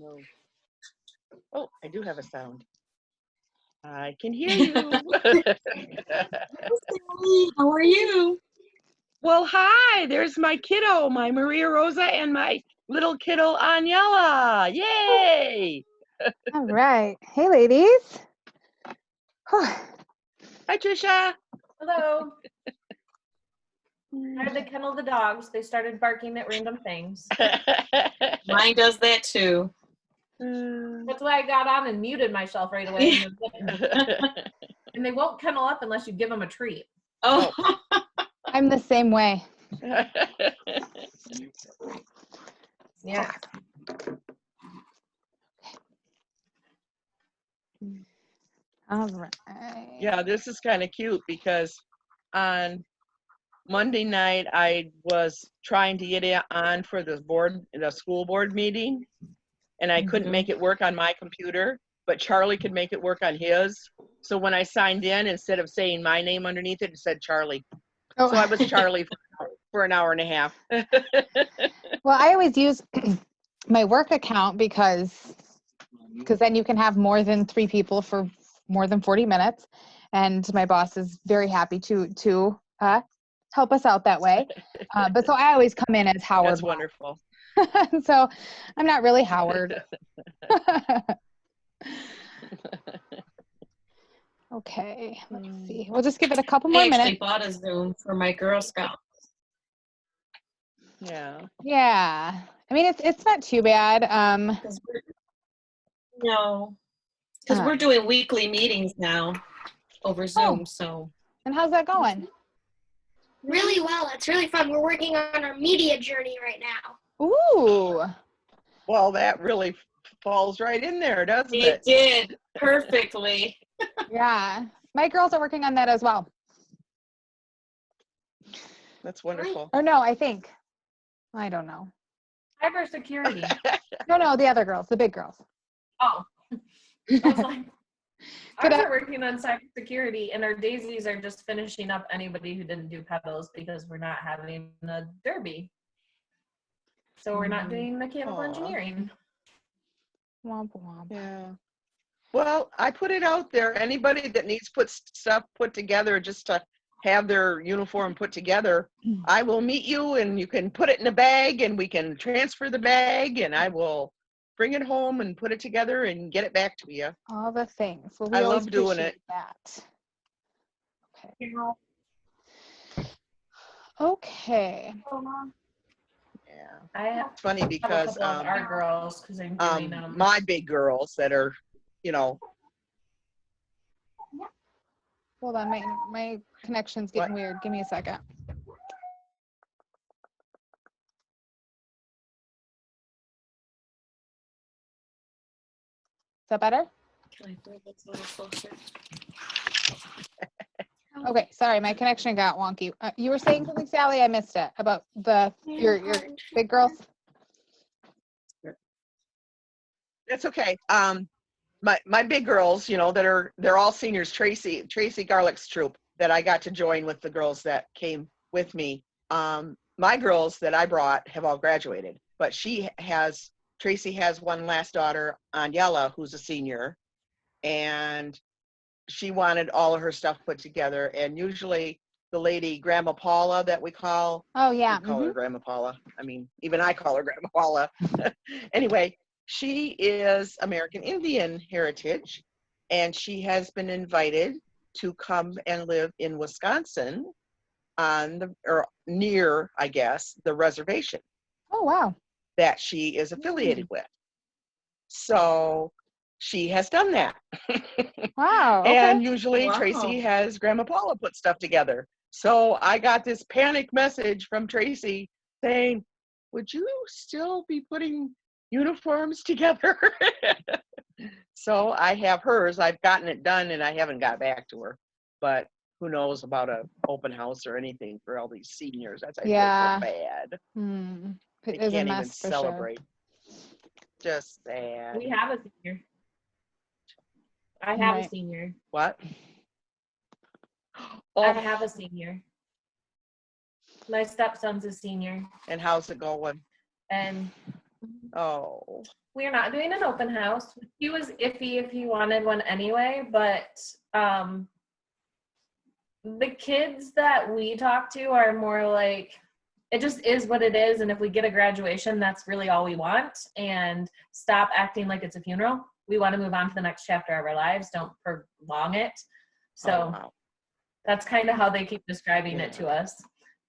No. Oh, I do have a sound. I can hear you. How are you? Well, hi, there's my kiddo, my Maria Rosa, and my little kiddo, Aniela. Yay! All right. Hey, ladies. Hi, Trisha. Hello. I had to kennel the dogs. They started barking at random things. Mine does that too. That's why I got on and muted myself right away. And they won't kennel up unless you give them a treat. Oh, I'm the same way. Yeah. All right. Yeah, this is kind of cute because on Monday night I was trying to get it on for the school board meeting, and I couldn't make it work on my computer, but Charlie could make it work on his. So when I signed in, instead of saying my name underneath it, it said Charlie. Oh. So I was Charlie for an hour and a half. Well, I always use my work account because then you can have more than 3 people for more than 40 minutes. And my boss is very happy to help us out that way. But so I always come in as Howard. That's wonderful. So I'm not really Howard. Okay, let's see. We'll just give it a couple more I actually minutes. bought a Zoom for my Girl Scout. Yeah. Yeah. I mean, it's not too bad. Because we're doing weekly meetings now over Zoom. So. And how's that going? Really well. It's really fun. We're working on our media journey right now. Ooh. Well, that really falls right in there, doesn't it? It did perfectly. Yeah. My girls are working on that as well. That's wonderful. Or no, I think. I don't know. Cybersecurity. No, the other girls, the big girls. Oh. I was like, ours are working on cybersecurity, and our daisies are just finishing up anybody who didn't do pedals because we're not having a derby. So we're not doing mechanical engineering. Womp womp. Yeah. Well, I put it out there. Anybody that needs stuff put together just to have their uniform put together, I will meet you and you can put it in a bag and we can transfer the bag and I will bring it home and put it together and get it back to you. All the things. Well, we I always love doing appreciate it. that. Okay. Yeah. It's funny because a couple of our girls, because I'm doing my big girls that are, Hold on, my connection's getting weird. Give me a second. Is that better? Can I throw this a little closer? Okay, sorry, my connection got wonky. You were saying something, Sally? I missed it about your big girls. That's okay. My big girls, they're all seniors. Tracy Garlick's troop that I got to join with the girls that came with me. My girls that I brought have all graduated, but Tracy has one last daughter, Aniela, who's a senior, and she wanted all of her stuff put together. And usually the lady, Grandma Paula, that we call. Oh, yeah. We call her Grandma Paula. I mean, even I call her Grandma Paula. Anyway, she is American Indian heritage, and she has been invited to come and live in Wisconsin near, I guess, the reservation. Oh, wow. That she is affiliated with. So she has done that. Wow. Okay. And usually Tracy has Grandma Paula put stuff together. So I got this panic message from Tracy saying, would you still be putting uniforms together? So I have hers. I've gotten it done and I haven't got back to her. But who knows about an open house or anything for all these seniors. That's I feel so bad. They can't even celebrate. Sure. Just sad. We have a senior. I have a senior. What? Oh. I have a senior. My stepson's a senior. And how's it going? And Oh. We're not doing an open house. He was iffy if he wanted one anyway, but the kids that we talk to are more like, it just is what it is, and if we get a graduation, that's really all we want, and stop acting like it's a funeral. We want to move on to the next chapter of our lives. Don't prolong it. So wow. that's kind of how they keep describing it to us.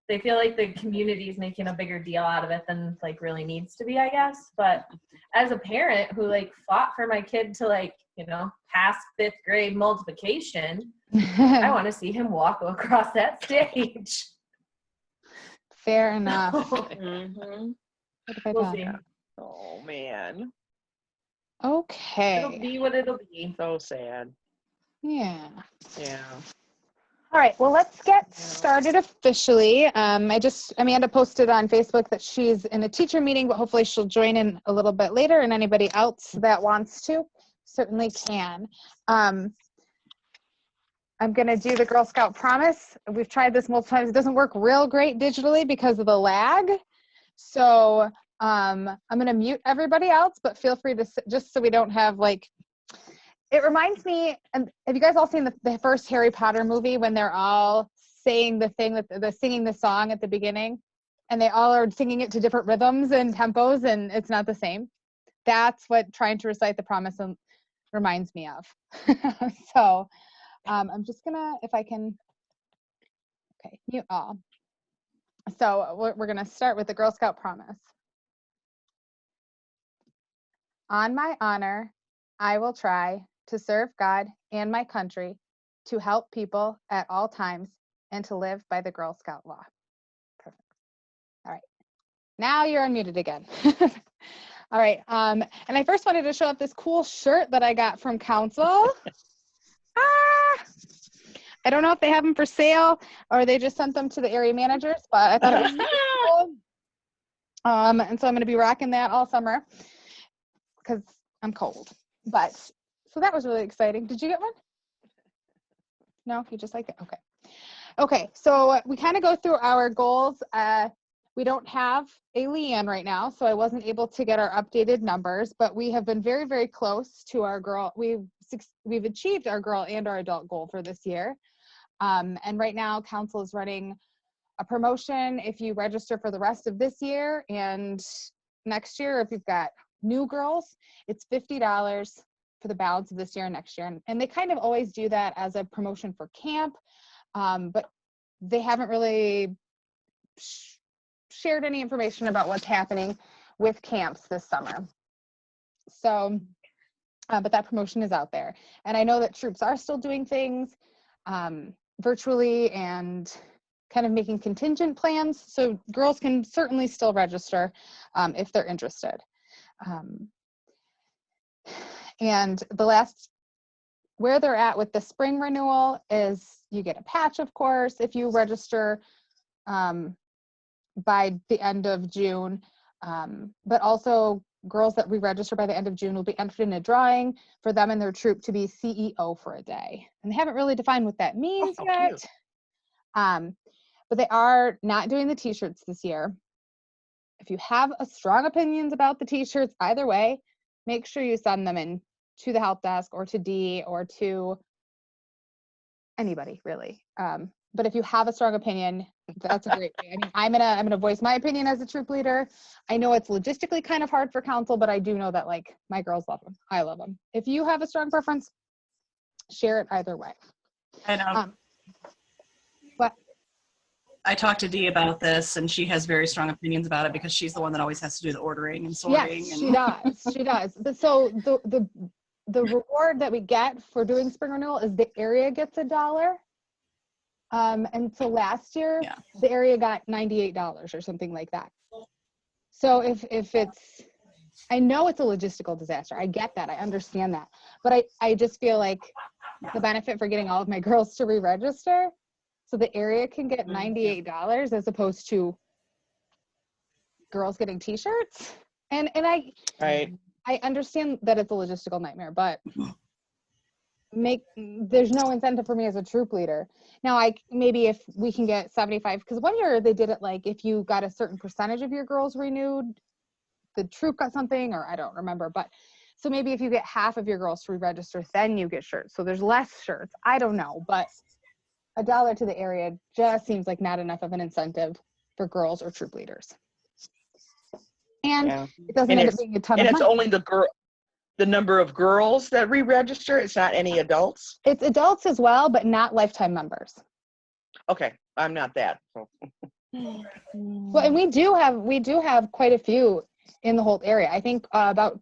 They feel like the community is making a bigger deal out of it than like really needs to be, I guess. But as a parent who like fought for my kid to like, you know, pass 5th grade multiplication, I want to see him walk across that stage. Fair enough. Mm-hmm. We'll see. Oh man. Okay. It'll be what it'll be. So sad. Yeah. Yeah. All right, well, let's get started officially. Amanda posted on Facebook that she's in a teacher meeting, but hopefully she'll join in a little bit later, and anybody else that wants to certainly can. I'm going to do the Girl Scout promise. We've tried this multiple times. It doesn't work real great digitally because of the lag. So I'm going to mute everybody else, but feel free to, just so we don't have like, it reminds me, and have you guys all seen the first Harry Potter movie when they're all saying the thing that they're singing the song at the beginning, and they all are singing it to different rhythms and tempos, and it's not the same? That's what trying to recite the promise reminds me of. So I'm just gonna, if I can, okay, mute all. So we're gonna start with the Girl Scout promise. On my honor, I will try to serve God and my country, to help people at all times, and to live by the Girl Scout law. Perfect. All right. Now you're unmuted again. All right. And I first wanted to show up this cool shirt that I got from council. I don't know if they have them for sale or they just sent them to the area managers, but I thought it was really cool. And so I'm going to be rocking that all summer because I'm cold. But so that was really exciting. Did you get one? No, you just like it? Okay. Okay, so we kind of go through our goals. We don't have a Leanne right now, so I wasn't able to get our updated numbers, but we have been very, very close to our girl. We've achieved our girl and our adult goal for this year. And right now, council is running a promotion if you register for the rest of this year, and next year, if you've got new girls, it's $50 for the balance of this year and next year. And they kind of always do that as a promotion for camp, but they haven't really shared any information about what's happening with camps this summer. So, but that promotion is out there. And I know that troops are still doing things virtually and kind of making contingent plans. So girls can certainly still register if they're interested. And the last, where they're at with the spring renewal is you get a patch, of course, if you register by the end of June, but also girls that re-register by the end of June will be entered in a drawing for them and their troop to be CEO for a day. And they haven't really defined what that means yet. But they are not doing the t-shirts this year. If you have strong opinions about the t-shirts, either way, make sure you send them in to the help desk or to Dee or to anybody really. But if you have a strong opinion, that's a great way. I mean, I'm gonna voice my opinion as a troop leader. I know it's logistically kind of hard for council, but I do know that like my girls love them. I love them. If you have a strong preference, share it either way. I know. But I talked to Dee about this, and she has very strong opinions about it because she's the one that always has to do the ordering and sorting. Yes, she does. She does. But so the reward that we get for doing spring renewal is the area gets $1. And so last year, the area got $98 or something like that. So if it's, I know it's a logistical disaster. I get that. I understand that. But I just feel like the benefit for getting all of my girls to re-register, so the area can get $98 as opposed to girls getting t-shirts. And I understand that it's a logistical nightmare, but there's no incentive for me as a troop leader. Now, maybe if we can get 75, because one year they did it like if you got a certain percentage of your girls renewed, the troop got something, or I don't remember. But so maybe if you get half of your girls to re-register, then you get shirts. So there's less shirts. I don't know, but $1 to the area just seems like not enough of an incentive for girls or troop leaders. And it doesn't end up being a ton of money. And it's only the number of girls that re-register. It's not any adults. It's adults as well, but not lifetime members. Okay, I'm not that. So. Well, and we do have quite a few in the Holt area. I think about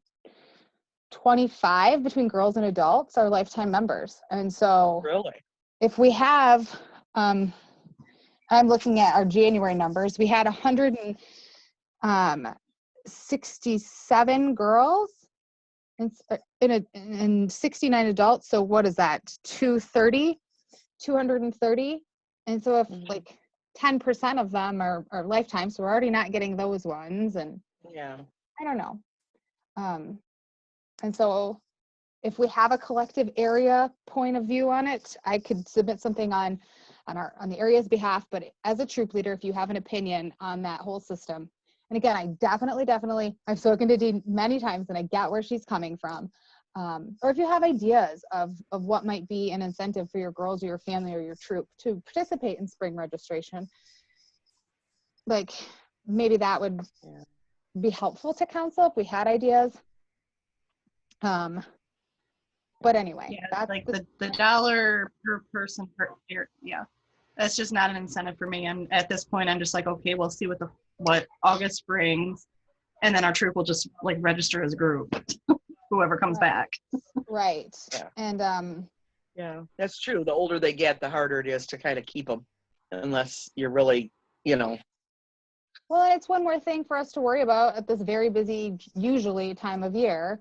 25 between girls and adults are lifetime members. And so really, if we have, I'm looking at our January numbers, we had 167 girls and 69 adults. So what is that? 230. And so if like 10% of them are lifetime, so we're already not getting those ones. And yeah, I don't know. And so if we have a collective area point of view on it, I could submit something on the area's behalf. But as a troop leader, if you have an opinion on that whole system, and again, I definitely, I've spoken to Dee many times and I get where she's coming from. Or if you have ideas of what might be an incentive for your girls or your family or your troop to participate in spring registration, like maybe that would be helpful to council if we had ideas. But anyway, that's like the dollar per person per year. Yeah, that's just not an incentive for me. And at this point, I'm just like, okay, we'll see what August brings, and then our troop will just like register as a group, whoever comes back. Right. Yeah. And yeah, that's true. The older they get, the harder it is to kind of keep them, unless you're really, Well, it's one more thing for us to worry about at this very busy, usually time of year,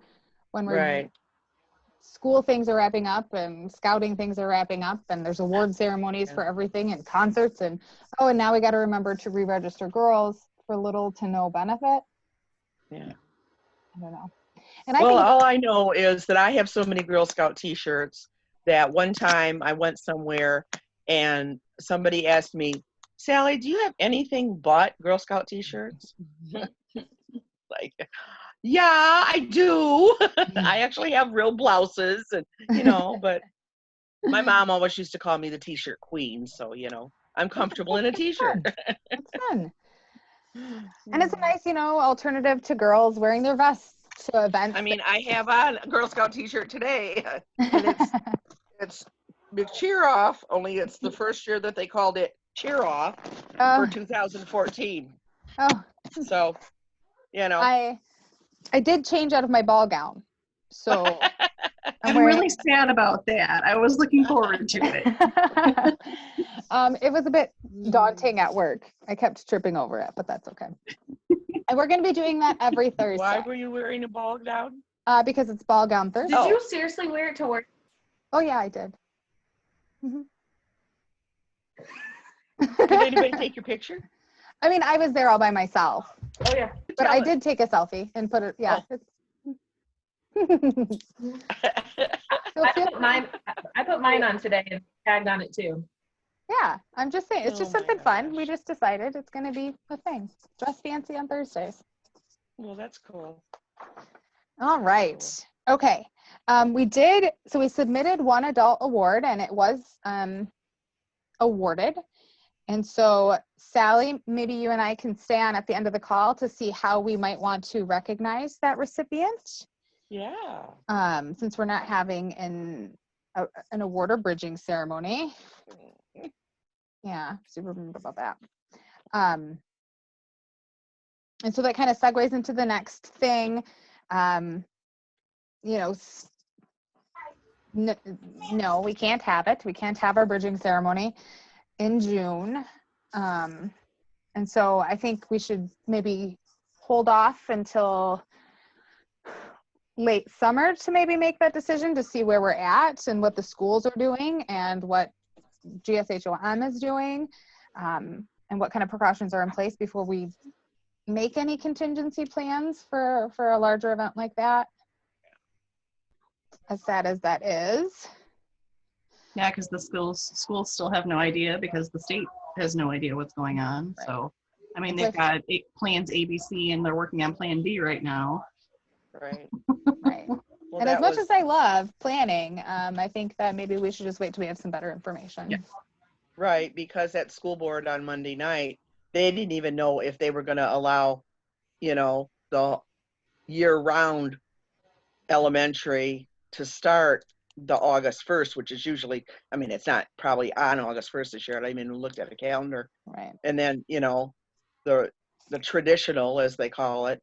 when we're school things are wrapping up and scouting things are wrapping up, and there's award ceremonies for everything and concerts, and now we got to remember to re-register girls for little to no benefit. Yeah. I don't know. And all I know is that I have so many Girl Scout t-shirts that one time I went somewhere and somebody asked me, Sally, do you have anything but Girl Scout t-shirts? Like, yeah, I do. I actually have real blouses and, but my mom always used to call me the t-shirt queen. So, I'm comfortable in a t-shirt. It's fun. And it's a nice, alternative to girls wearing their vests to events. I mean, I have on a Girl Scout t-shirt today. And it's Cheer Off, only it's the first year that they called it Cheer Off for 2014. Oh. So, I did change out of my ball gown. So I'm really sad about that. I was looking forward to it. It was a bit daunting at work. I kept tripping over it, but that's okay. And we're going to be doing that every Thursday. Why were you wearing a ball gown? Because it's Ball Gown Thursday. Did you seriously wear it to work? Oh, yeah, I did. Mm-hmm. Did anybody take your picture? I mean, I was there all by myself. Oh, yeah. But I did take a selfie and put it, yeah. Oh. I put mine on today and tagged on it too. Yeah, I'm just saying, it's just something fun. We just decided it's going to be a thing. Dress fancy on Thursdays. Well, that's cool. All right. Okay. We submitted one adult award and it was awarded. And so Sally, maybe you and I can stay on at the end of the call to see how we might want to recognize that recipient. Yeah. Since we're not having an award or bridging ceremony. Yeah, super bummed about that. And so that kind of segues into the next thing. No, we can't have it. We can't have our bridging ceremony in June. And so I think we should maybe hold off until late summer to maybe make that decision to see where we're at and what the schools are doing and what GSHOM is doing, and what kind of precautions are in place before we make any contingency plans for a larger event like that. As sad as that is. Yeah, because the schools still have no idea because the state has no idea what's going on. Right. So I mean, they've got plans ABC and they're working on plan D right now. Right. Right. Well, And as much as I love planning, I think that maybe we should just wait till we have some better information. Yeah. Right, because at school board on Monday night, they didn't even know if they were going to allow, the year-round elementary to start the August 1st, which is usually, I mean, it's not probably on August 1st this year. I didn't even looked at a calendar. Right. And then, the traditional, as they call it,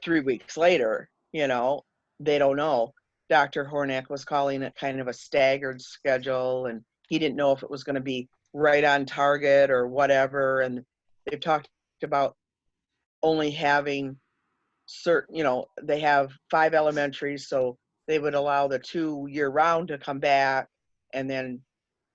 3 weeks later, they don't know. Dr. Hornak was calling it kind of a staggered schedule, and he didn't know if it was going to be right on target or whatever. And they've talked about only having certain, they have 5 elementaries, so they would allow the 2 year round to come back, and then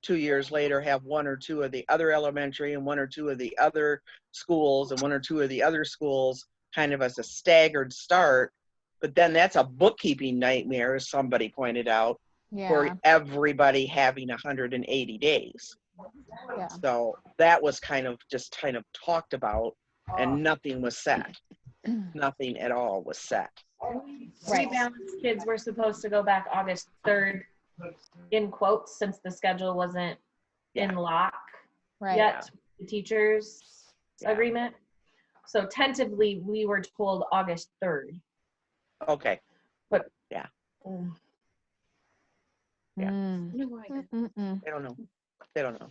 2 years later have 1 or 2 of the other elementary and 1 or 2 of the other schools and 1 or 2 of the other schools, kind of as a staggered start. But then that's a bookkeeping nightmare, as somebody pointed out, for Yeah. everybody having 180 days. Yeah. So that was kind of talked about, and nothing was set. Nothing at all was set. Right. Rebalance kids were supposed to go back August 3rd, in quotes, since the schedule wasn't in lock Right. yet, the teachers' Yeah. agreement. So tentatively, we were told August 3rd. Okay. But yeah. Yeah. They don't know. They don't know.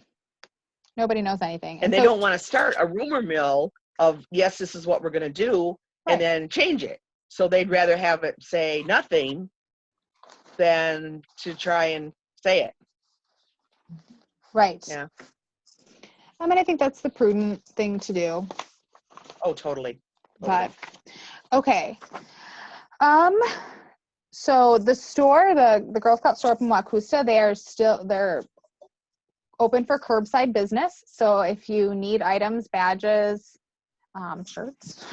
Nobody knows anything. And they don't want to start a rumor mill of, yes, this is what we're going to do, and then change it. So they'd rather have it say nothing than to try and say it. Right. Yeah. I mean, I think that's the prudent thing to do. Oh, totally. But okay. So the store, the Girl Scout store up in Waukusta, they're open for curbside business. So if you need items, badges, shirts,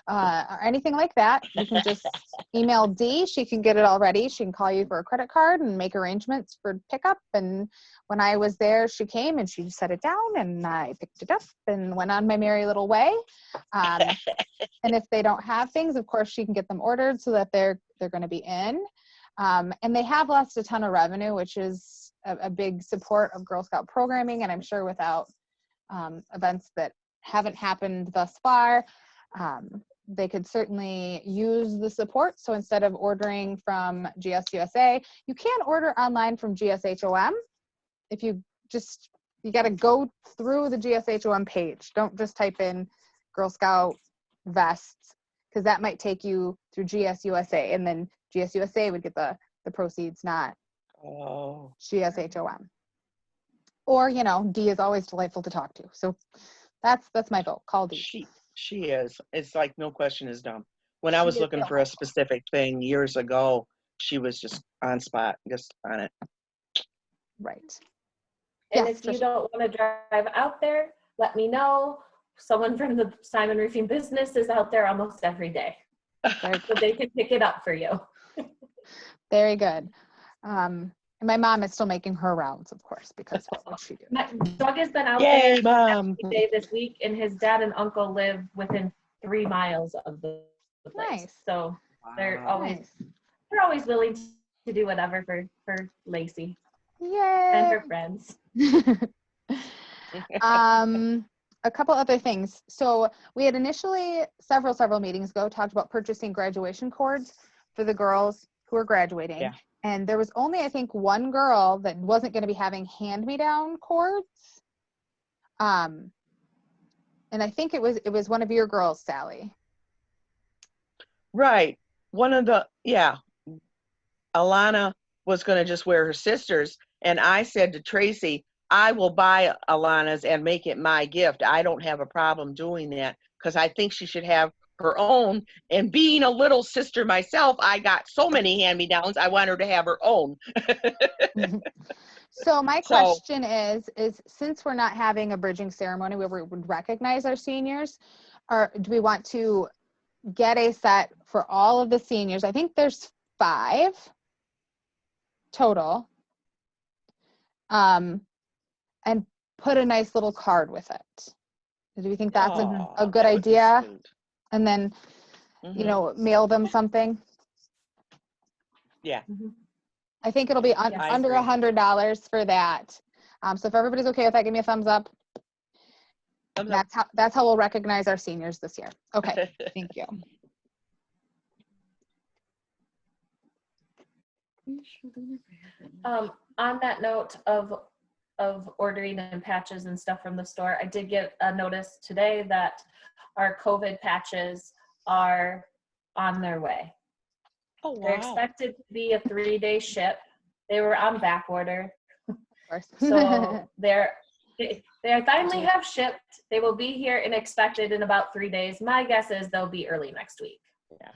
or anything like that, you can just email Dee. She can get it all ready. She can call you for a credit card and make arrangements for pickup. And when I was there, she came and she set it down, and I picked it up and went on my merry little way. And if they don't have things, of course, she can get them ordered so that they're going to be in. And they have lost a ton of revenue, which is a big support of Girl Scout programming. And I'm sure without events that haven't happened thus far, they could certainly use the support. So instead of ordering from GSUSA, you can order online from GSHOM. If you got to go through the GSHOM page. Don't just type in Girl Scout vests, because that might take you through GSUSA, and then GSUSA would get the proceeds, not GSHOM. Or, Dee is always delightful to talk to. So that's my vote. Call Dee. She is. It's like no question is dumb. When I was looking for a specific thing years ago, she was just on spot, just on it. Right. And if you don't want to drive out there, let me know. Someone from the Simon Roofing business is out there almost every day. So they can pick it up for you. Very good. And my mom is still making her rounds, of course, because what would she do? Doug has been out Yay, there Mom. every day this week, and his dad and uncle live within 3 miles of the place. Nice. So they're always willing to do whatever for Lacey. Yay. And her friends. A couple other things. So we had initially several meetings ago talked about purchasing graduation cords for the girls who are graduating. Yeah. And there was only, I think, one girl that wasn't going to be having hand-me-down cords. And I think it was one of your girls, Sally. Right. Alana was going to just wear her sister's. And I said to Tracy, I will buy Alana's and make it my gift. I don't have a problem doing that, because I think she should have her own. And being a little sister myself, I got so many hand-me-downs, I want her to have her own. So my question is since we're not having a bridging ceremony where we would recognize our seniors, or do we want to get a set for all of the seniors? I think there's 5 total. And put a nice little card with it. Do you think that's Aw, a good that would be idea? sweet. And then, Mhm. mail them something. Yeah, I think it'll be Yes. I under agree. $100 for that. So if everybody's okay with that, give me a thumbs up. Thumbs up. That's how we'll recognize our seniors this year. Okay, thank you. On that note of ordering and patches and stuff from the store, I did get a notice today that our COVID patches are on their way. Oh, They're wow. expected to be a 3-day ship. They were on back order. Of course. So they finally have shipped. They will be here and expected in about 3 days. My guess is they'll be early next week. Yeah.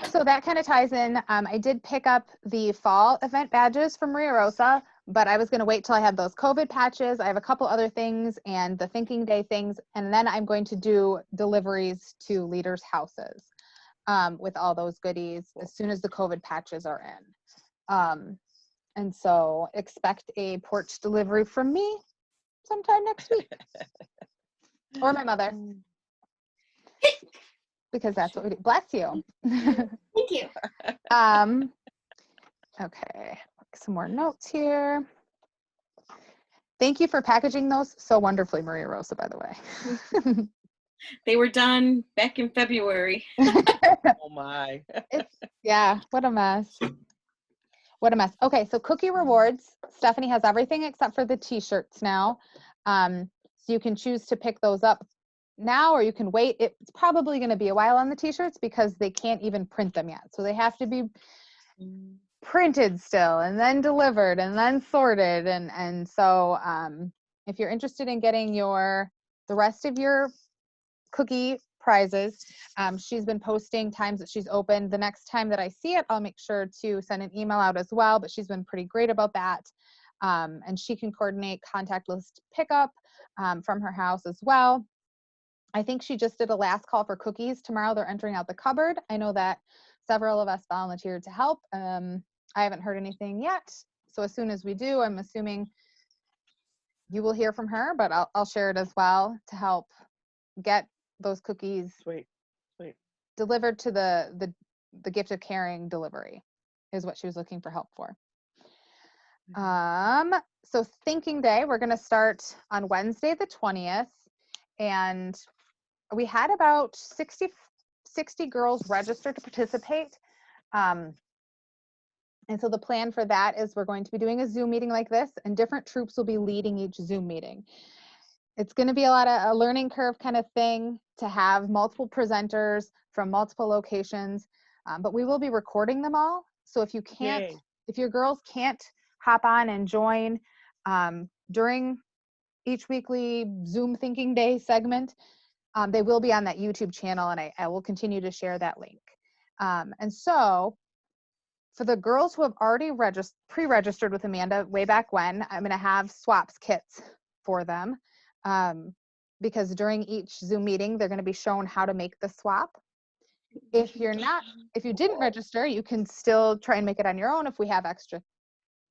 So that kind of ties in. I did pick up the fall event badges from Maria Rosa, but I was going to wait till I had those COVID patches. I have a couple other things and the Thinking Day things, and then I'm going to do deliveries to leaders' houses with all those goodies as soon as the COVID patches are in. And so expect a porch delivery from me sometime next week. Or my mother. Because that's what we do. Bless you. Thank you. Okay, some more notes here. Thank you for packaging those so wonderfully, Maria Rosa, by the way. They were done back in February. Oh, my. Yeah, what a mess. What a mess. Okay, so cookie rewards. Stephanie has everything except for the t-shirts now. So you can choose to pick those up now or you can wait. It's probably going to be a while on the t-shirts because they can't even print them yet. So they have to be printed still and then delivered and then sorted. And so if you're interested in getting the rest of your cookie prizes, she's been posting times that she's open. The next time that I see it, I'll make sure to send an email out as well, but she's been pretty great about that. And she can coordinate contactless pickup from her house as well. I think she just did a last call for cookies. Tomorrow they're entering out the cupboard. I know that several of us volunteered to help. I haven't heard anything yet. So as soon as we do, I'm assuming you will hear from her, but I'll share it as well to help get those cookies Sweet. delivered to the gift of caring delivery is what she was looking for help for. So Thinking Day, we're going to start on Wednesday the 20th, and we had about 60 girls registered to participate. And so the plan for that is we're going to be doing a Zoom meeting like this, and different troops will be leading each Zoom meeting. It's going to be a learning curve kind of thing to have multiple presenters from multiple locations, but we will be recording them all. So if your girls can't hop on and join during each weekly Zoom Thinking Day segment, they will be on that YouTube channel, and I will continue to share that link. And so for the girls who have already pre-registered with Amanda way back when, I'm going to have swaps kits for them. Because during each Zoom meeting, they're going to be shown how to make the swap. If you didn't register, you can still try and make it on your own. If we have extra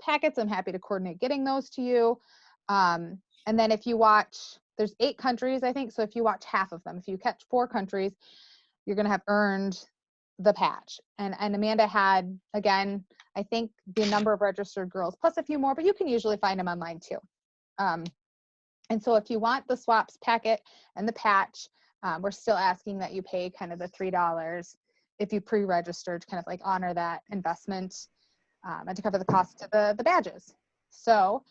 packets, I'm happy to coordinate getting those to you. And then if you watch, there's 8 countries, I think. So if you watch half of them, if you catch 4 countries, you're going to have earned the patch. And Amanda had, again, I think the number of registered girls plus a few more, but you can usually find them online too. And so if you want the swaps packet and the patch, we're still asking that you pay kind of the $3 if you pre-registered to kind of like honor that investment and to cover the cost of the badges. So,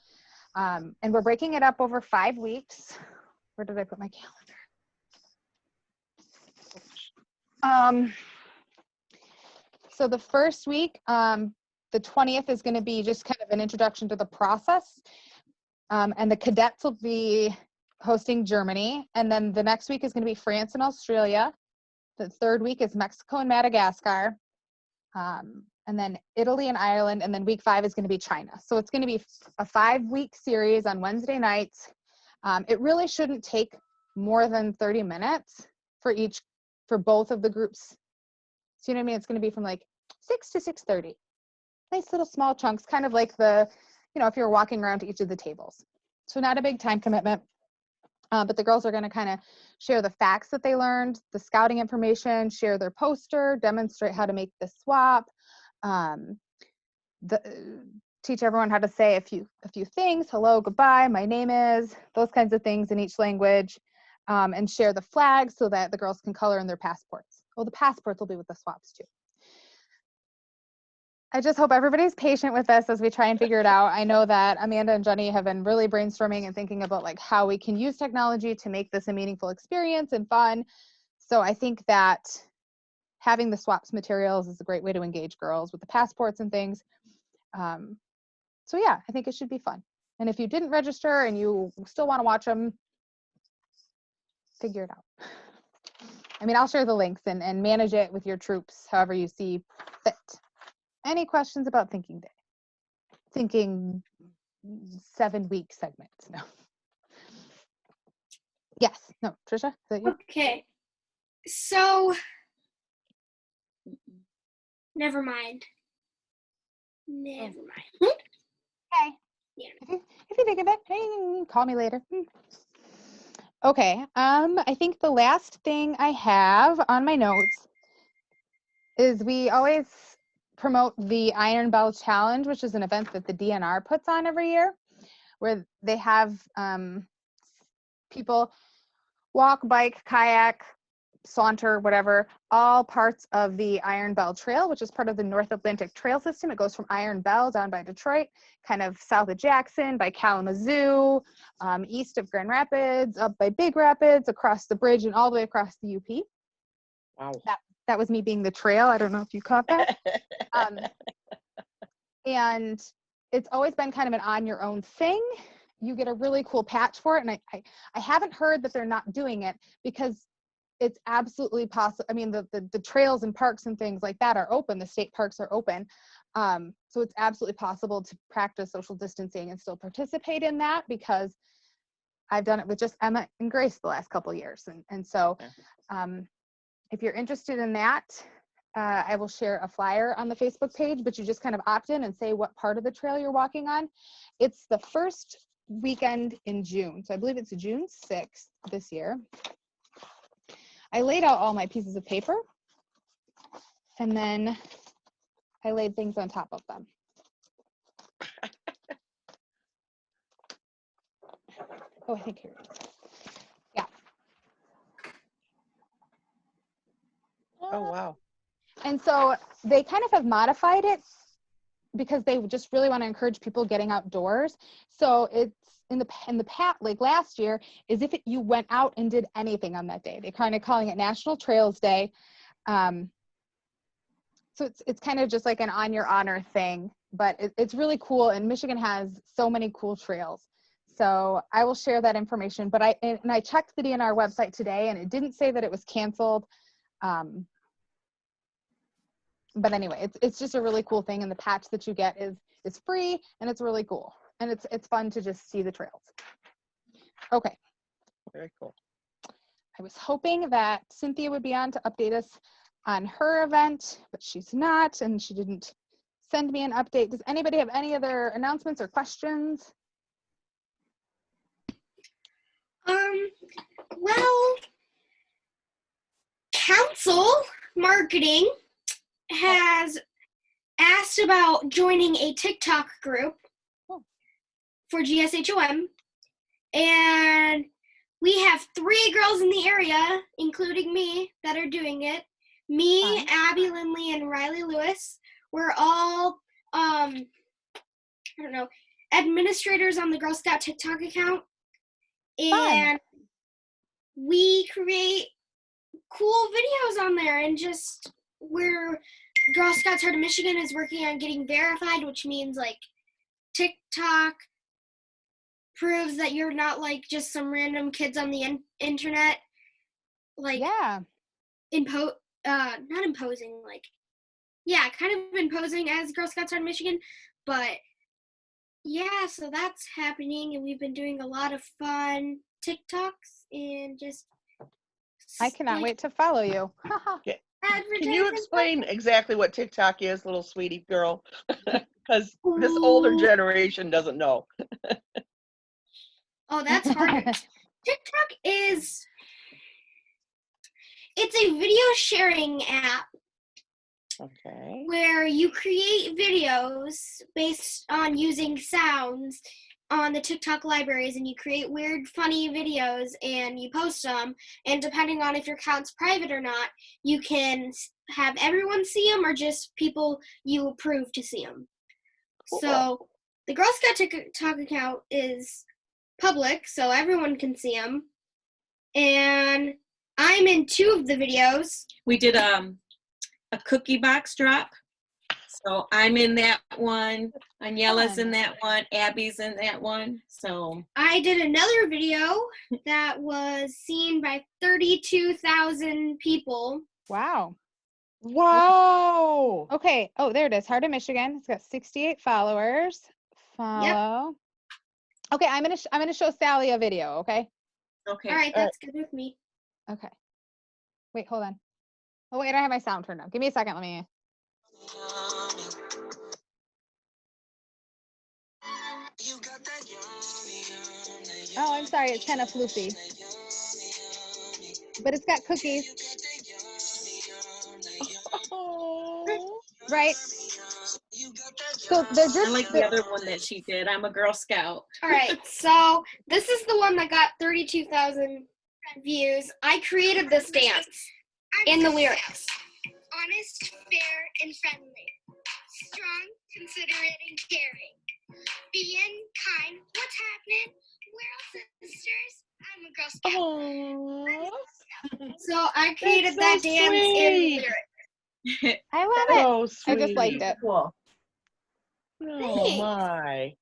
and we're breaking it up over 5 weeks. Where did I put my calendar? So the first week, the 20th is going to be just kind of an introduction to the process. And the cadets will be hosting Germany. And then the next week is going to be France and Australia. The third week is Mexico and Madagascar. And then Italy and Ireland. And then week 5 is going to be China. So it's going to be a 5-week series on Wednesday nights. It really shouldn't take more than 30 minutes for both of the groups. So you know what I mean? It's going to be from like 6 to 6:30. Nice little small chunks, kind of like if you're walking around to each of the tables. So not a big time commitment. But the girls are going to kind of share the facts that they learned, the scouting information, share their poster, demonstrate how to make the swap, teach everyone how to say a few things, hello, goodbye, my name is, those kinds of things in each language, and share the flags so that the girls can color in their passports. Well, the passports will be with the swaps too. I just hope everybody's patient with us as we try and figure it out. I know that Amanda and Jenny have been really brainstorming and thinking about like how we can use technology to make this a meaningful experience and fun. So I think that having the swaps materials is a great way to engage girls with the passports and things. So yeah, I think it should be fun. And if you didn't register and you still want to watch them, figure it out. I mean, I'll share the links and manage it with your troops however you see fit. Any questions about Thinking Day? Thinking 7-week segments? No. Yes. No. Trisha, is that you? Okay. So, never mind. Never mind. Okay. Yeah. If you think of it, hey, call me later. Okay. I think the last thing I have on my notes is we always promote the Iron Bell Challenge, which is an event that the DNR puts on every year, where they have people walk, bike, kayak, saunter, whatever, all parts of the Iron Bell Trail, which is part of the North Atlantic Trail System. It goes from Iron Bell down by Detroit, kind of south of Jackson, by Kalamazoo, east of Grand Rapids, up by Big Rapids, across the bridge, and all the way across the UP. Wow. That was me being the trail. I don't know if you caught that. And it's always been kind of an on your own thing. You get a really cool patch for it. And I haven't heard that they're not doing it because it's absolutely possible. I mean, the trails and parks and things like that are open. The state parks are open. So it's absolutely possible to practice social distancing and still participate in that, because I've done it with just Emma and Grace the last couple of years. And so if you're interested in that, I will share a flyer on the Facebook page, but you just kind of opt in and say what part of the trail you're walking on. It's the first weekend in June. So I believe it's June 6th this year. I laid out all my pieces of paper, and then I laid things on top of them. Oh, I think here it is. Yeah. Oh, wow. And so they kind of have modified it because they just really want to encourage people getting outdoors. So it's in the past, like last year, is if you went out and did anything on that day. They're kind of calling it National Trails Day. So it's kind of just like an on your honor thing, but it's really cool. And Michigan has so many cool trails. So I will share that information. But I checked the DNR website today, and it didn't say that it was canceled. But anyway, it's just a really cool thing, and the patch that you get is free, and it's really cool, and it's fun to just see the trails. Okay. Very cool. I was hoping that Cynthia would be on to update us on her event, but she's not, and she didn't send me an update. Does anybody have any other announcements or questions? Well, council marketing has asked about joining a TikTok group for GSHOM, and we have 3 girls in the area, including me, that are doing it. Me, Abby Lindley, and Riley Lewis. We're all, I don't know, administrators on the Girl Scout TikTok account, and we create cool videos on there, and just we're Girl Scouts Heart of Michigan is working on getting verified, which means like TikTok proves that you're not like just some random kids on the internet, like not imposing, like kind of imposing as Girl Scouts Heart of Michigan, but yeah, so that's happening, and we've been doing a lot of fun TikToks and just. I cannot wait to follow you. Can you explain exactly what TikTok is, little sweetie girl? Because this older generation doesn't know. Oh, that's hard. TikTok it's a video sharing app Okay. where you create videos based on using sounds on the TikTok libraries, and you create weird, funny videos and you post them. And depending on if your account's private or not, you can have everyone see them or just people you approve to see them. So the Girl Scout TikTok account is public, so everyone can see them. And I'm in 2 of the videos. We did a cookie box drop. So I'm in that one. Aniela's in that one. Abby's in that one. So I did another video that was seen by 32,000 people. Wow. Wow. Okay. Oh, there it is. Heart of Michigan. It's got 68 followers. Follow. Okay, I'm gonna show Sally a video. Okay. okay. All right, that's good with me. Okay. Wait, hold on. Oh wait, I don't have my sound turned on. Give me a second. Let me. Oh, I'm sorry. It's kind of floofy, but it's got cookies. Right. So they're just. I like the other one that she did. I'm a Girl Scout. All right, so this is the one that got 32,000 views. I created this dance in the lyrics. Honest, fair, and friendly. Strong, considerate, and caring. Being kind. What's happening? We're all sisters. I'm a Girl Scout. Aww. So I created That's that so dance in the sweet. lyrics. I love it. So sweet. I just liked it. Cool. Oh my.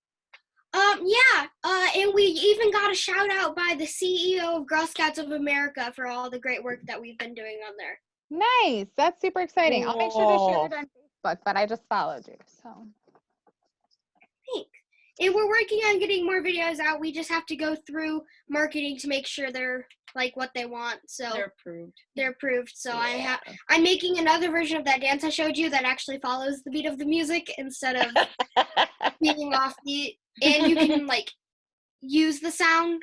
And we even got a shout out by the CEO of Girl Scouts of America for all the great work that we've been doing on there. Nice. That's super exciting. I'll make sure to share Cool. it on Facebook, but I just followed you. So Thanks. And we're working on getting more videos out. We just have to go through marketing to make sure they're like what they want. So They're approved. they're approved. So Yeah. I'm making another version of that dance I showed you that actually follows the beat of the music instead of being off beat. And you can like use the sound.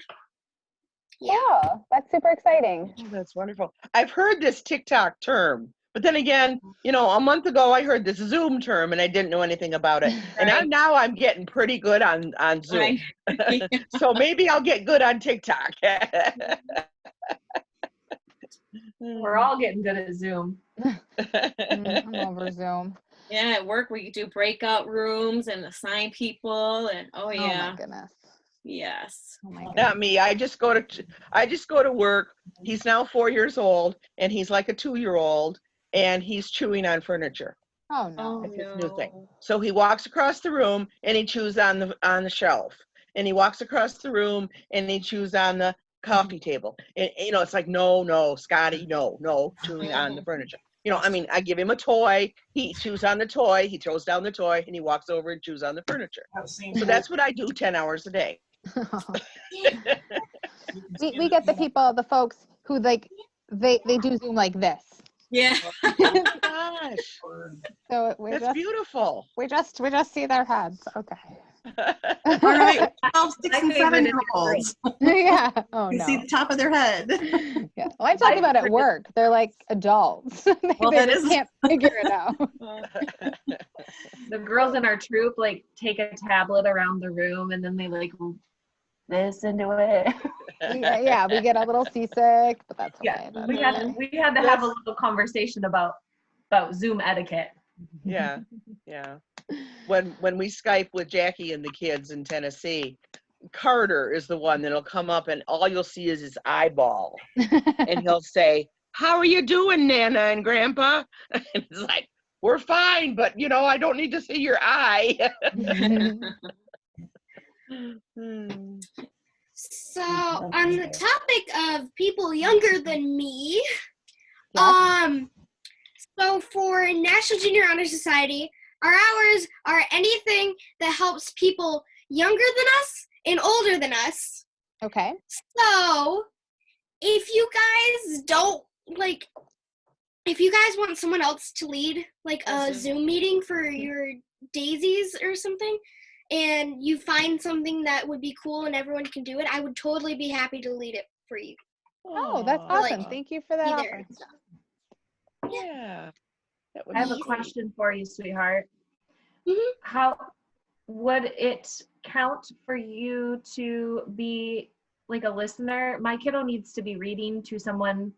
yeah, that's super exciting. Oh, that's wonderful. I've heard this TikTok term, but then again, a month ago I heard this Zoom term and I didn't know anything about it. And Right. now I'm getting pretty good on Zoom. So maybe I'll get good on TikTok. We're all getting good at Zoom. I'm over Zoom. Yeah, at work we do breakout rooms and assign people and Oh yeah. my goodness. Yes. Oh my goodness. Not me. I just go to work. He's now 4 years old and he's like a 2-year-old and he's chewing on furniture. Oh no. It's his new thing. So he walks across the room and he chews on the shelf. And he walks across the room and he chews on the coffee table. And it's like, no, Scotty, no, chewing on the furniture. I give him a toy, he chews on the toy, he throws down the toy, and he walks over and chews on the furniture. So that's what I do 10 hours a day. we get the folks who like they do Zoom like this. Yeah. Oh my gosh, So that's beautiful. we just see their heads. Okay. All right, 12, 6, and I can't even 7-year-olds. Yeah. Oh You no. see the top of their head. Yeah. Well, I'm talking about at work. They're like adults. they that just is- can't figure it out. The girls in our troop like take a tablet around the room and then they like listen to it. Yeah, we get a little seasick, but that's okay. Yeah, That's we had okay. we had to have a little conversation about Zoom etiquette. Yeah. When we Skype with Jackie and the kids in Tennessee, Carter is the one that'll come up and all you'll see is his eyeball. And he'll say, "How are you doing, Nana and Grandpa?" And it's like, "We're fine, but I don't need to see your eye." So on the topic of people younger than me, Yeah. so for National Junior Honor Society, our hours are anything that helps people younger than us and older than us. Okay. So if you guys want someone else to lead like a Zoom meeting for your daisies or something, and you find something that would be cool and everyone can do it, I would totally be happy to lead it for you. Oh, that's Aw, awesome. Thank you for that Be offer. there and stuff. Yeah. That would I have a be question for you, sweetheart. Mhm. How would it count for you to be like a listener? My kiddo needs to be reading to someone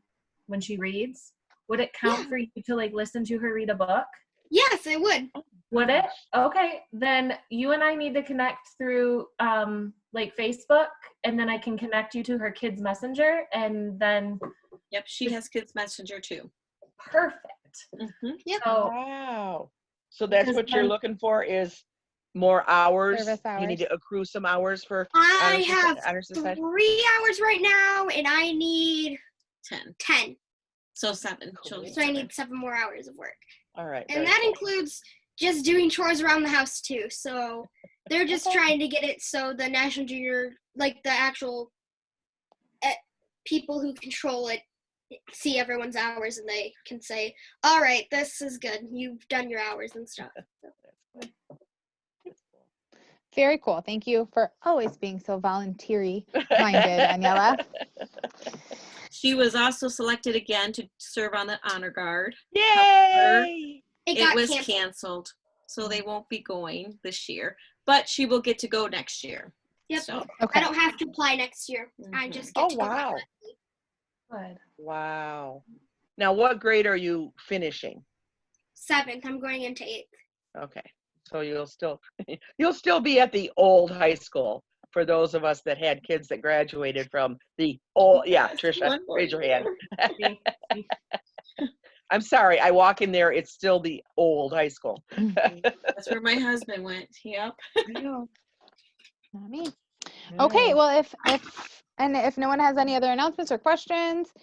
when she reads. Would it count for you to like listen to her read a book? Yes, I would. Would it? Okay, then you and I need to connect through like Facebook, and then I can connect you to her kids messenger, and then Yep, she has Kids Messenger too. perfect. Yep. So Wow. So that's Because what you're then- looking for is more hours. Service You need hours. to accrue some hours for I have honor society. 3 hours right now, and I need 10. 10. So 7. Cool. She'll need So I 7. need 7 more hours of work. All right. And very that cool. includes just doing chores around the house too. So they're just Okay. trying to get it so the National Junior, like the actual people who control it, see everyone's hours and they can say, all right, this is good. You've done your hours and stuff. Very cool. Thank you for always being so volunteer-y minded, Aniela. She was also selected again to serve on the Honor Guard. Yay! It It got was canceled. canceled, so they won't be going this year. But she will get to go next year. Yep. So, Okay. I don't have to apply next year. I Mhm. just get Oh, to go. wow. good. Wow. Now, what grade are you finishing? 7th. I'm going into 8th. Okay. So you'll still be at the old high school for those of us that had kids that graduated from the old, yeah, Trisha, One more raise your hand. year. I'm sorry, I walk in there, it's still the old high school. That's where my husband went. Yep. Not me. Okay, well, if no one has any other announcements or questions,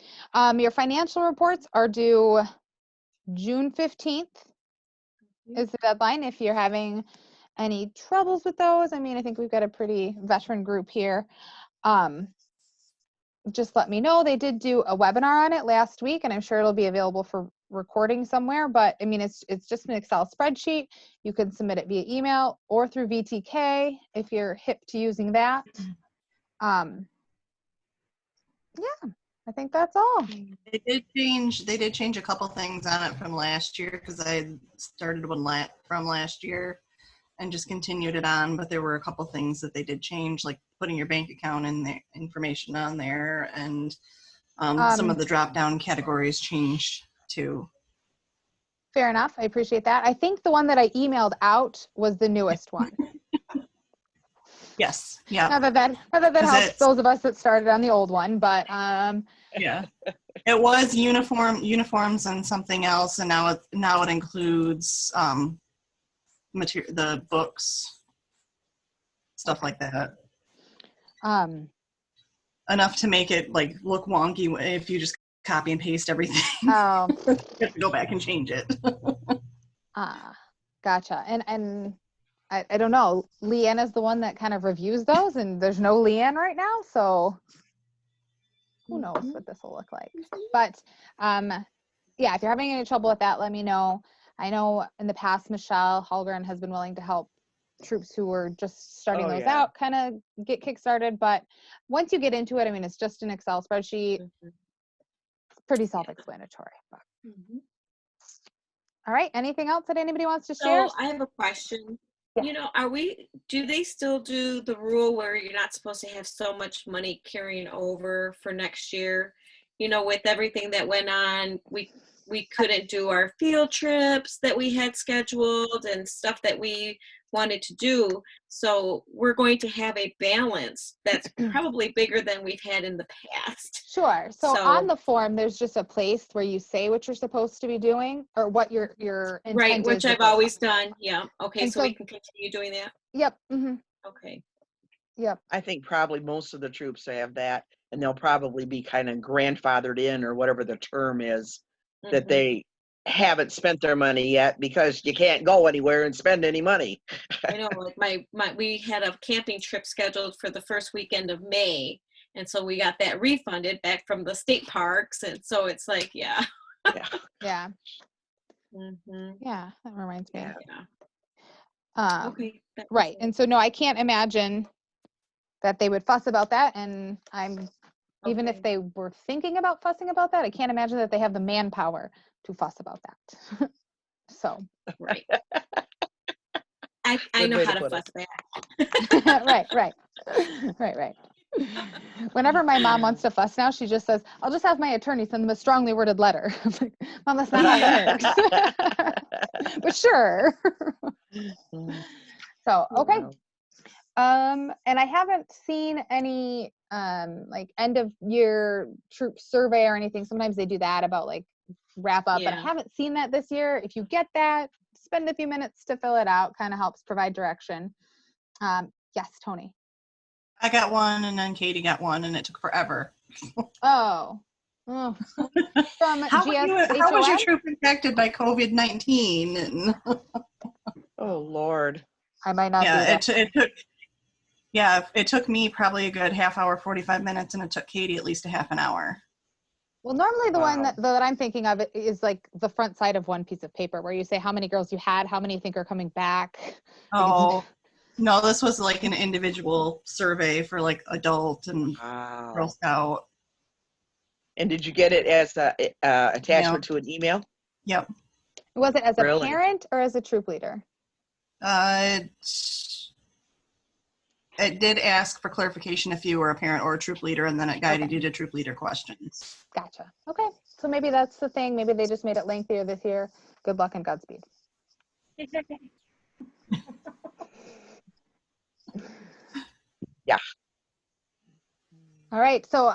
your financial reports are due June 15th is the deadline. If you're having any troubles with those, I mean, I think we've got a pretty veteran group here. Just let me know. They did do a webinar on it last week, and I'm sure it'll be available for recording somewhere, but I mean, it's just an Excel spreadsheet. You can submit it via email or through VTK if you're hip to using that. Yeah, I think that's all. They did change a couple things on it from last year because I had started one from last year and just continued it on, but there were a couple things that they did change, like putting your bank account in the information on there, and some of the drop down categories changed too. Fair enough. I appreciate that. I think the one that I emailed out was the newest one. Yes. Yeah. Not that helps it's- those of us that started on the old one, but Yeah. It was uniforms and something else, and now it includes the books, stuff like that. Enough to make it like look wonky if you just copy and paste everything. Oh, You have to go back and change it. gotcha. And I don't know. Leanne is the one that kind of reviews those, and there's no Leanne right now, so who knows what this will look like. But yeah, if you're having any trouble with that, let me know. I know in the past, Michelle Holgren has been willing to help troops who were just starting those out kind of get kickstarted. But once you get into it, I mean, it's just an Excel spreadsheet. It's pretty self-explanatory. But. All right. Anything else that anybody wants to share? So I have a question. Yeah. You know, do they still do the rule where you're not supposed to have so much money carrying over for next year? You know, with everything that went on, we couldn't do our field trips that we had scheduled and stuff that we wanted to do. So we're going to have a balance that's probably bigger than we've had in the past. Sure. So So- on the form, there's just a place where you say what you're supposed to be doing or what your intent Right, is which with I've those always funds. done. Yeah. Okay, And so so- we can continue doing that. Yep. Mm-hmm. Okay. Yep. I think probably most of the troops have that, and they'll probably be kind of grandfathered in, or whatever the term is, that Mhm. they haven't spent their money yet because you can't go anywhere and spend any money. I know, like we had a camping trip scheduled for the first weekend of May, and so we got that refunded back from the state parks, and so it's like, yeah. Yeah. Yeah. Mm-hmm. Yeah. That reminds me. Yeah. Yeah. Okay. that Right. makes And so, no, I can't imagine that they would fuss about that. And even if Okay. they were thinking about fussing about that, I can't imagine that they have the manpower to fuss about that. So, sense. Right. I Good know way how to to put fuss it. back. right. Whenever my mom wants to fuss now, she just says, I'll just have my attorney send them a strongly worded letter. I'm like, Mom, that's not how it works. But sure. So, okay. Wow. And I haven't seen any like end of year troop survey or anything. Sometimes they do that about like wrap up, but I Yeah. haven't seen that this year. If you get that, spend a few minutes to fill it out, kind of helps provide direction. Yes, Tony. I got one, and then Katie got one, and it took forever. Oh. From How was your GSHOM? troop infected by COVID-19? And Oh Lord. I might not do yeah, that. it took me probably a good half hour, 45 minutes, and it took Katie at least a half an hour. Well, normally the one Wow. that I'm thinking of is like the front side of one piece of paper where you say how many girls you had, how many you think are coming back. Oh, no, this was like an individual survey for like adult and Girl Wow. Scout. And did you get it as a attachment Yeah. to an email? Yep. Was it as a Really? parent or as a troop leader? It did ask for clarification if you were a parent or a troop leader, and then it guided Okay. you to troop leader questions. Gotcha. Okay. So maybe that's the thing. Maybe they just made it lengthier this year. Good luck and Godspeed. Yeah. All right. So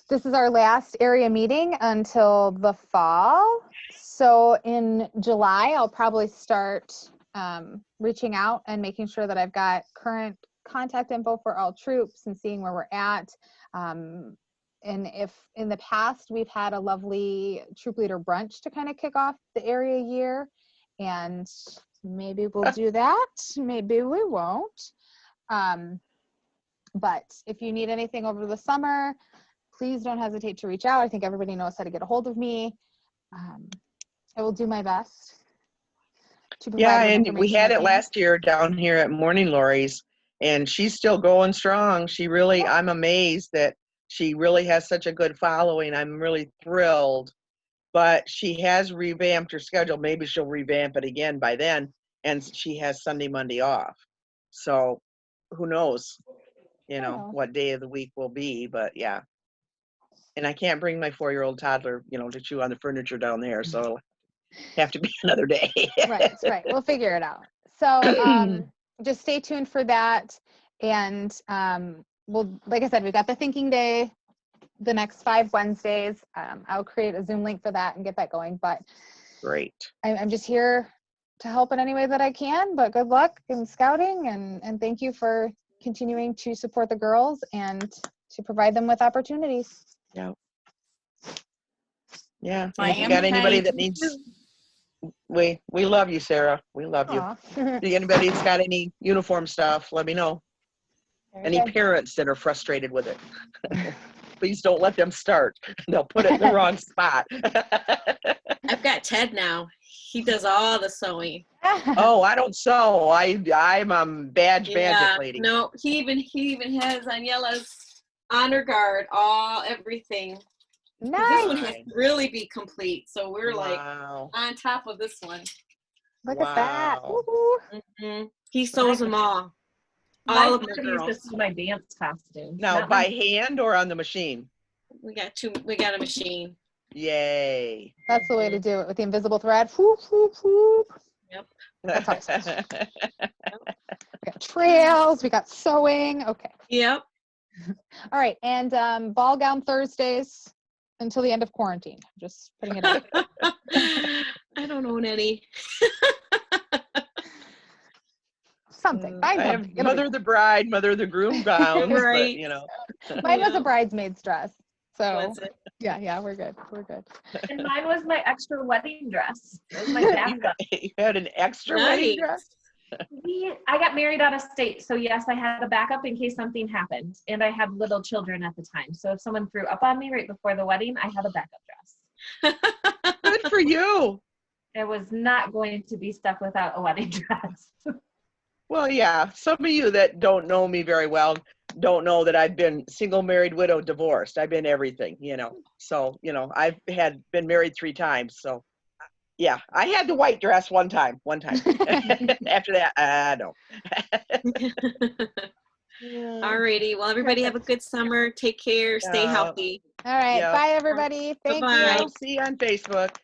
this is our last area meeting until the fall. So in July, I'll probably start reaching out and making sure that I've got current contact info for all troops and seeing where we're at. And if in the past we've had a lovely troop leader brunch to kind of kick off the area year, and maybe we'll do that, maybe we won't. But if you need anything over the summer, please don't hesitate to reach out. I think everybody knows how to get a hold of me. I will do my best to provide Yeah, what and we information had I it can. last year down here at Morning Glories, and she's still going strong. She really, I'm amazed that she really has such a good following. I'm really thrilled. But she has revamped her schedule. Maybe she'll revamp it again by then. And she has Sunday, Monday off. So who knows, what day of the week will be, but yeah. And I can't bring my 4-year-old toddler, to chew on the furniture down there. So it'll have to be another day. Right. We'll figure it out. So just stay tuned for that. And we'll, like I said, we've got the thinking day the next 5 Wednesdays. I'll create a Zoom link for that and get that going. But Great. I'm just here to help in any way that I can. But good luck in scouting, and thank you for continuing to support the girls and to provide them with opportunities. Yeah. Yeah. I And if you am got anybody trying that needs, we love you, Sarah. We love you. Aw. If anybody that's got any uniform stuff, let me know. Very Any good. parents that are frustrated with it, please don't let them start. They'll put it in the wrong spot. I've got Ted now. He does all the sewing. Oh, I don't sew. I'm a badge magic lady. No, he even has Aniela's honor guard, everything. 'Cause Nice. this one has to really be complete. So we're like Wow. on top of this one. Look at that. Wow. Woohoo. He sews them all. My All of my sister used girls. to sew my dance costume. Now, Not by my- hand or on the machine? We got a machine. Yay. That's the way to do it with the invisible thread. Whoop, whoop, whoop. Yep. That's awesome. We got trails, we got sewing. Okay. Yep. All right. And ball gown Thursdays until the end of quarantine. Just putting it out. I don't own any. Something. I Find have something. It'll mother be of the bride, mother of the groom gowns, Right. but Mine was Yeah. a bridesmaid's dress. So Was it? yeah, we're good. We're good. And mine was my extra wedding dress. It was my backup. you had an extra wedding Nice. dress? I got married out of state, so yes, I had a backup in case something happened. And I had little children at the time. So if someone threw up on me right before the wedding, I had a backup dress. Good for you. I was not going to be stuck without a wedding dress. Well, yeah, some of you that don't know me very well don't know that I've been single, married, widow, divorced. I've been everything, you know. So, you know, I've been married 3 times. So, yeah, I had the white dress one time. After that, no. Alrighty. Well, everybody have a good summer. Take care. Stay Yeah. healthy. All right. Yeah. Bye, everybody. Thank Bye-bye. you. See you on Facebook.